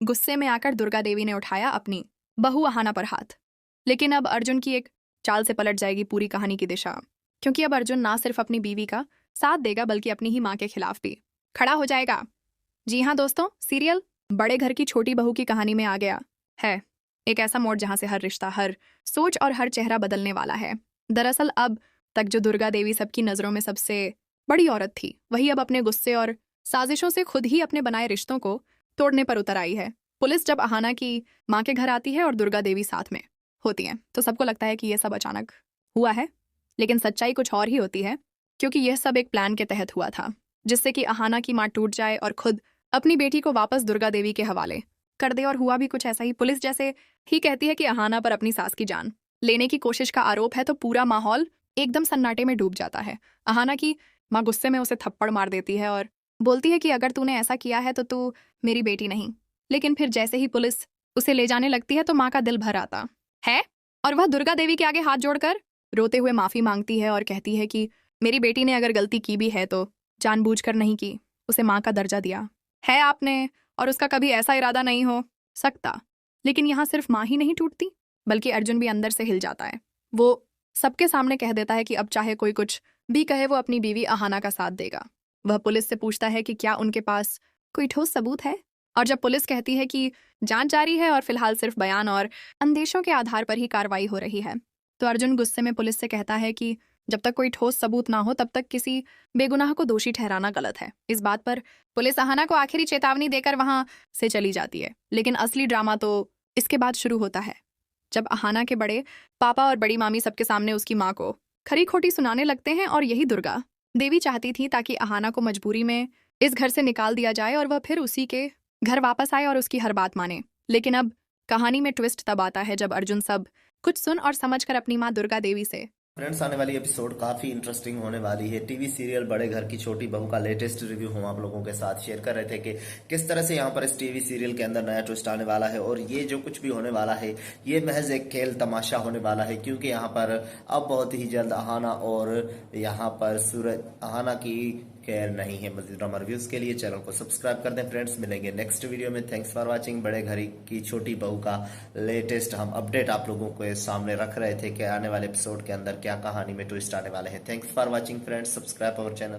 गुस्से में आकर दुर्गा देवी ने उठाया अपनी बहू अहाना पर हाथ। लेकिन अब अर्जुन की एक चाल से पलट जाएगी पूरी कहानी की दिशा, क्योंकि अब अर्जुन ना सिर्फ अपनी बीवी का साथ देगा बल्कि अपनी ही माँ के खिलाफ भी खड़ा हो जाएगा। जी हाँ दोस्तों, सीरियल बड़े घर की छोटी बहू की कहानी में आ गया है एक ऐसा मोड़ जहां से हर रिश्ता, हर सोच और हर चेहरा बदलने वाला है। दरअसल अब तक जो दुर्गा देवी सबकी नजरों में सबसे बड़ी औरत थी, वही अब अपने गुस्से और साजिशों से खुद ही अपने बनाए रिश्तों को तोड़ने पर उतर आई है। पुलिस जब अहाना की माँ के घर आती है और दुर्गा देवी साथ में होती है तो सबको लगता है कि यह सब अचानक हुआ है, लेकिन सच्चाई कुछ और ही होती है, क्योंकि यह सब एक प्लान के तहत हुआ था, जिससे कि अहाना की माँ टूट जाए और खुद अपनी बेटी को वापस दुर्गा देवी के हवाले कर दे। और हुआ भी कुछ ऐसा ही। पुलिस जैसे ही कहती है कि अहाना पर अपनी सास की जान लेने की कोशिश का आरोप है, तो पूरा माहौल एकदम सन्नाटे में डूब जाता है। अहाना की माँ गुस्से में उसे थप्पड़ मार देती है और बोलती है कि अगर तूने ऐसा किया है तो तू मेरी बेटी नहीं। लेकिन फिर जैसे ही पुलिस उसे ले जाने लगती है तो माँ का दिल भर आता है और वह दुर्गा देवी के आगे हाथ जोड़कर रोते हुए माफी मांगती है और कहती है कि मेरी बेटी ने अगर गलती की भी है तो जानबूझकर नहीं की, उसे माँ का दर्जा दिया है आपने और उसका कभी ऐसा इरादा नहीं हो सकता। लेकिन यहाँ सिर्फ माँ ही नहीं टूटती, बल्कि अर्जुन भी अंदर से हिल जाता है। वो सबके सामने कह देता है कि अब चाहे कोई कुछ भी कहे, वो अपनी बीवी अहाना का साथ देगा। वह पुलिस से पूछता है कि क्या उनके पास कोई ठोस सबूत है, और जब पुलिस कहती है कि जांच जारी है और फिलहाल सिर्फ बयान और अंदेशों के आधार पर ही कार्रवाई हो रही है, तो अर्जुन गुस्से में पुलिस से कहता है कि जब तक कोई ठोस सबूत ना हो तब तक किसी बेगुनाह को दोषी ठहराना गलत है। इस बात पर पुलिस अहाना को आखिरी चेतावनी देकर वहां से चली जाती है। लेकिन असली ड्रामा तो इसके बाद शुरू होता है, जब अहाना के बड़े पापा और बड़ी मामी सबके सामने उसकी माँ को खरी खोटी सुनाने लगते हैं। और यही दुर्गा देवी चाहती थी ताकि अहाना को मजबूरी में इस घर से निकाल दिया जाए और वह फिर उसी के घर वापस आए और उसकी हर बात माने। लेकिन अब कहानी में ट्विस्ट तब आता है जब अर्जुन सब कुछ सुन और समझकर अपनी माँ दुर्गा देवी से फ्रेंड्स, आने वाली एपिसोड काफी इंटरेस्टिंग होने वाली है। टीवी सीरियल बड़े घर की छोटी बहू का लेटेस्ट रिव्यू हम आप लोगों के साथ शेयर कर रहे थे कि किस तरह से यहाँ पर इस टीवी सीरियल के अंदर नया ट्विस्ट आने वाला है, और ये जो कुछ भी होने वाला है ये महज एक खेल तमाशा होने वाला है, क्योंकि यहाँ पर अब बहुत ही जल्द अहाना और यहाँ पर सूरज अहाना की केयर नहीं है। मजीद ड्रामा रिव्यूज के लिए चैनल को सब्सक्राइब कर दें फ्रेंड्स। मिलेंगे नेक्स्ट वीडियो में। Thanks for watching. बड़े घर की छोटी बहू का लेटेस्ट हम अपडेट आप लोगों के सामने रख रहे थे कि आने वाले एपिसोड के अंदर क्या कहानी में ट्विस्ट आने वाले हैं। Thanks for watching friends. Subscribe our channel.